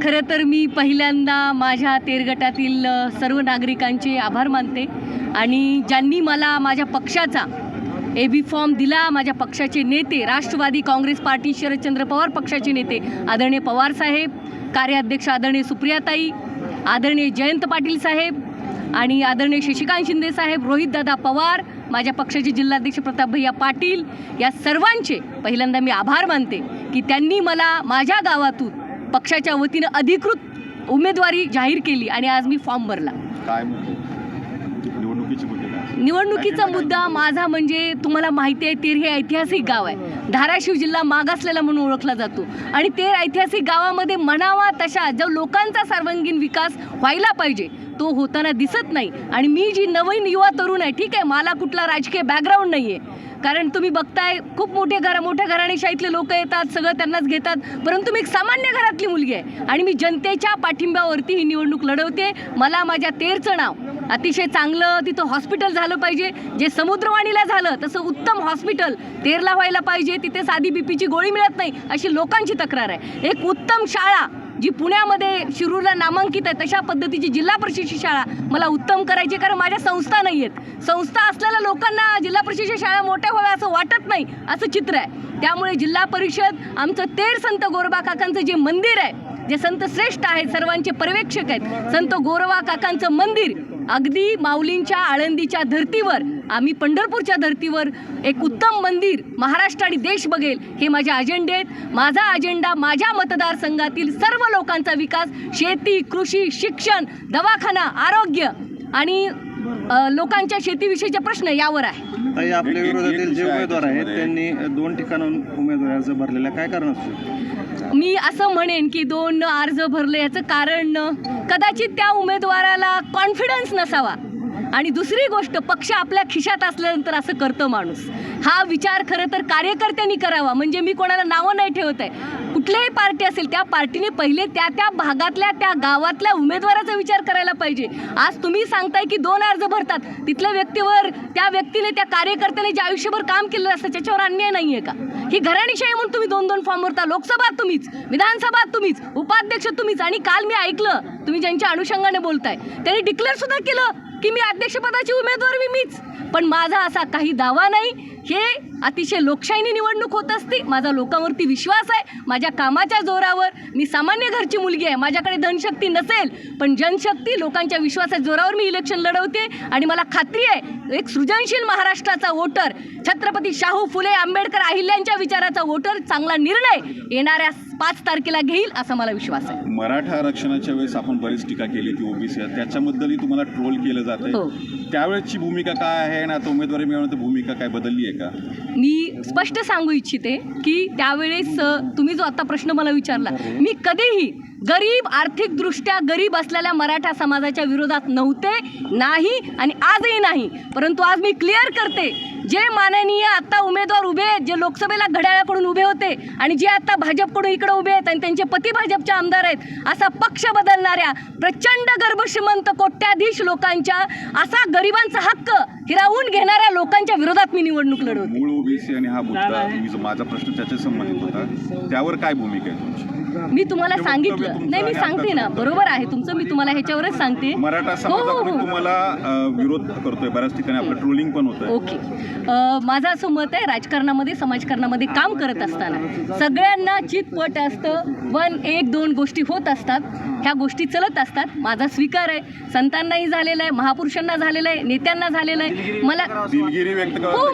खरं तर मी पहिल्यांदा माझ्या तेरगटातील सर्व नागरिकांचे आभार मानते आणि ज्यांनी मला माझ्या पक्षाचा AB फॉर्म दिला, माझ्या पक्षाचे नेते, राष्ट्रवादी काँग्रेस पार्टी शरदचंद्र पवार पक्षाचे नेते आदरणीय पवार साहेब, कार्याध्यक्ष आदरणीय सुप्रियाताई, आदरणीय जयंत पाटील साहेब आणि आदरणीय शशिकांत शिंदे साहेब, रोहितदादा पवार, माझ्या पक्षाचे जिल्हाध्यक्ष प्रताप भैया पाटील, या सर्वांचे पहिल्यांदा मी आभार मानते की त्यांनी मला माझ्या गावातून पक्षाच्या वतीनं अधिकृत उमेदवारी जाहीर केली आणि आज मी फॉर्म भरला. काय निवडणुकीचा मुद्दा माझा म्हणजे तुम्हाला माहिती आहे, तेर हे ऐतिहासिक गाव आहे. धाराशिव जिल्हा मागासलेला म्हणून ओळखला जातो आणि तेर ऐतिहासिक गावामध्ये म्हणावा तशा जो लोकांचा सर्वांगीण विकास व्हायला पाहिजे तो होताना दिसत नाही. आणि मी जी नवीन युवा तरुण आहे, ठीक आहे, मला कुठला राजकीय बॅकग्राऊंड नाही आहे, कारण तुम्ही बघताय खूप मोठ्या घराणेशाहीतले लोक येतात, सगळं त्यांनाच घेतात, परंतु मी एक सामान्य घरातली मुलगी आहे आणि मी जनतेच्या पाठिंब्यावरती ही निवडणूक लढवते. मला माझ्या तेरचं नाव अतिशय चांगलं, तिथं हॉस्पिटल झालं पाहिजे, जे समुद्रवाणीला झालं तसं उत्तम हॉस्पिटल तेरला व्हायला पाहिजे. तिथे साधी बीपीची गोळी मिळत नाही अशी लोकांची तक्रार आहे. एक उत्तम शाळा जी पुण्यामध्ये शिरूरला नामांकित आहे तशा पद्धतीची जिल्हा परिषदेची शाळा मला उत्तम करायची, कारण माझ्या संस्था नाही आहेत. संस्था असलेल्या लोकांना जिल्हा परिषदेच्या शाळा मोठ्या व्हाव्या असं वाटत नाही, असं चित्र आहे. त्यामुळे जिल्हा परिषद आमचं तेर संत गोरोबा काकांचं जे मंदिर आहे, जे संत श्रेष्ठ आहेत, सर्वांचे पर्यवेक्षक आहेत, संत गोरोबा काकांचं मंदिर अगदी माऊलींच्या आळंदीच्या धर्तीवर, आम्ही पंढरपूरच्या धर्तीवर एक उत्तम मंदिर महाराष्ट्र आणि देश बघेल हे माझे अजेंडे आहेत. माझा अजेंडा माझ्या मतदारसंघातील सर्व लोकांचा विकास, शेती, कृषी, शिक्षण, दवाखाना, आरोग्य आणि लोकांच्या शेतीविषयीचे प्रश्न यावर आहे. ताई, आपल्या विरोधातील जे उमेदवार आहेत त्यांनी 2 ठिकाणाहून उमेदवारी अर्ज भरलेला, काय कारण असतं? मी असं म्हणेन की 2 अर्ज भरले याचं कारण कदाचित त्या उमेदवाराला कॉन्फिडन्स नसावा आणि दुसरी गोष्ट पक्ष आपल्या खिशात असल्यानंतर असं करतं माणूस. हा विचार खरं तर कार्यकर्त्यांनी करावा. म्हणजे मी कोणाला नावं नाही ठेवत आहे, कुठल्याही पार्टी असेल त्या पार्टीने पहिले त्या भागातल्या त्या गावातल्या उमेदवाराचा विचार करायला पाहिजे. आज तुम्ही सांगताय की 2 अर्ज भरतात, तिथल्या व्यक्तीवर, त्या व्यक्तीने, त्या कार्यकर्त्याने जे आयुष्यभर काम केलं असतं त्याच्यावर अन्याय नाही आहे का? ही घराणेशाही म्हणून तुम्ही 2 फॉर्म भरता. लोकसभा तुम्हीच, विधानसभा तुम्हीच, उपाध्यक्ष तुम्हीच. आणि काल मी ऐकलं तुम्ही ज्यांच्या अनुषंगाने बोलताय त्यांनी डिक्लेअर सुद्धा केलं की मी अध्यक्षपदाची उमेदवार मीच. पण माझा असा काही दावा नाही. हे अतिशय लोकशाहीने निवडणूक होत असते. माझा लोकांवरती विश्वास आहे, माझ्या कामाच्या जोरावर. मी सामान्य घरची मुलगी आहे, माझ्याकडे धनशक्ती नसेल पण जनशक्ती, लोकांच्या विश्वासाच्या जोरावर मी इलेक्शन लढवते. आणि मला खात्री आहे एक सृजनशील महाराष्ट्राचा वोटर, छत्रपती शाहू फुले आंबेडकर अहिल्यांच्या विचाराचा वोटर चांगला निर्णय येणाऱ्या 5 तारखेला घेईल असा मला विश्वास आहे. मराठा आरक्षणाच्या वेळेस आपण बरीच टीका केली की ओबीसी, त्याच्याबद्दलही तुम्हाला ट्रोल केलं जातं. हो. त्यावेळेची भूमिका काय आहे आणि आता उमेदवारी मिळवण्याची भूमिका काय बदलली आहे का? मी स्पष्ट सांगू इच्छिते की त्यावेळेस तुम्ही जो आता प्रश्न मला विचारला, मी कधीही गरीब, आर्थिकदृष्ट्या गरीब असलेल्या मराठा समाजाच्या विरोधात नव्हते, नाही आणि आजही नाही. परंतु आज मी क्लिअर करते, जे माननीय आता उमेदवार उभे आहेत, जे लोकसभेला घड्याळाकडून उभे होते आणि जे आता भाजपकडून इकडे उभे आहेत आणि त्यांचे पती भाजपचे आमदार आहेत, असा पक्ष बदलणाऱ्या प्रचंड गर्भश्रीमंत कोट्याधीश लोकांच्या, असा गरिबांचा हक्क हिरावून घेणाऱ्या लोकांच्या विरोधात मी निवडणूक लढवते. मूळ ओबीसी आणि हा मुद्दा, माझा प्रश्न त्याच्या संबंधित होता, त्यावर काय भूमिका आहे तुमची? मी तुम्हाला सांगितलं नाही, मी सांगते ना, बरोबर आहे तुमचं, मी तुम्हाला ह्याच्यावरच सांगते. मराठा समाजाकडून तुम्हाला विरोध करतोय, बऱ्याच ठिकाणी आपलं ट्रोलिंग पण होतंय. ओके, माझं असं मत आहे, राजकारणामध्ये, समाजकारणामध्ये काम करत असताना सगळ्यांना चितपट असतं. 1-2 गोष्टी होत असतात, ह्या गोष्टी चलत असतात. माझा स्वीकार आहे, संतांनाही झालेला आहे, महापुरुषांना झालेला आहे, नेत्यांना झालेलं आहे. मला दिलगिरी व्यक्त हो,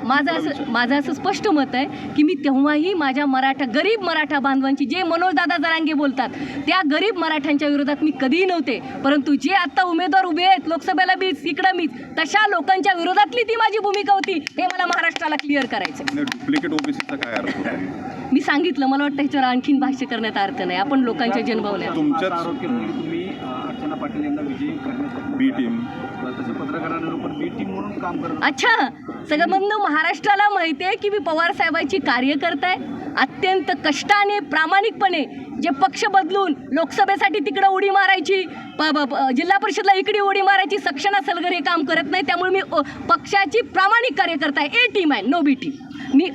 माझं असं स्पष्ट मत आहे की मी तेव्हाही माझ्या गरीब मराठा बांधवांच्या बांधवांची, जे मनोजदादा जरांगे बोलतात त्या गरीब मराठ्यांच्या विरोधात मी कधीही नव्हते, परंतु जे आता उमेदवार उभे आहेत लोकसभेला मीच इकडं मीच तशा लोकांच्या विरोधातली ती माझी भूमिका होती, हे मला महाराष्ट्राला क्लिअर करायचं. डुप्लिकेट ओबीसीचा काय अर्थ होता? मी सांगितलं, मला वाटतं ह्याच्यावर आणखीन भाष्य करण्यात अर्थ नाही. आपण लोकांच्या जन्मवल्या. तुमच्याच आरोप केला की तुम्ही अर्चना पाटील यांना विजयी करण्यासाठी बी टीम तसं पत्रकारांवर पण बी टीम म्हणून काम करत. अच्छा, सगळं बंधू महाराष्ट्राला माहिती आहे की मी पवार साहेबांची कार्यकर्ता आहे. अत्यंत कष्टाने प्रामाणिकपणे जे पक्ष बदलून लोकसभेसाठी तिकडं उडी मारायची, जिल्हा परिषदला इकडे उडी मारायची सक्षणा सलगर हे काम करत नाही. त्यामुळे मी पक्षाची प्रामाणिक कार्यकर्ता आहे. ए टीम आहे, नो बी टीम. मी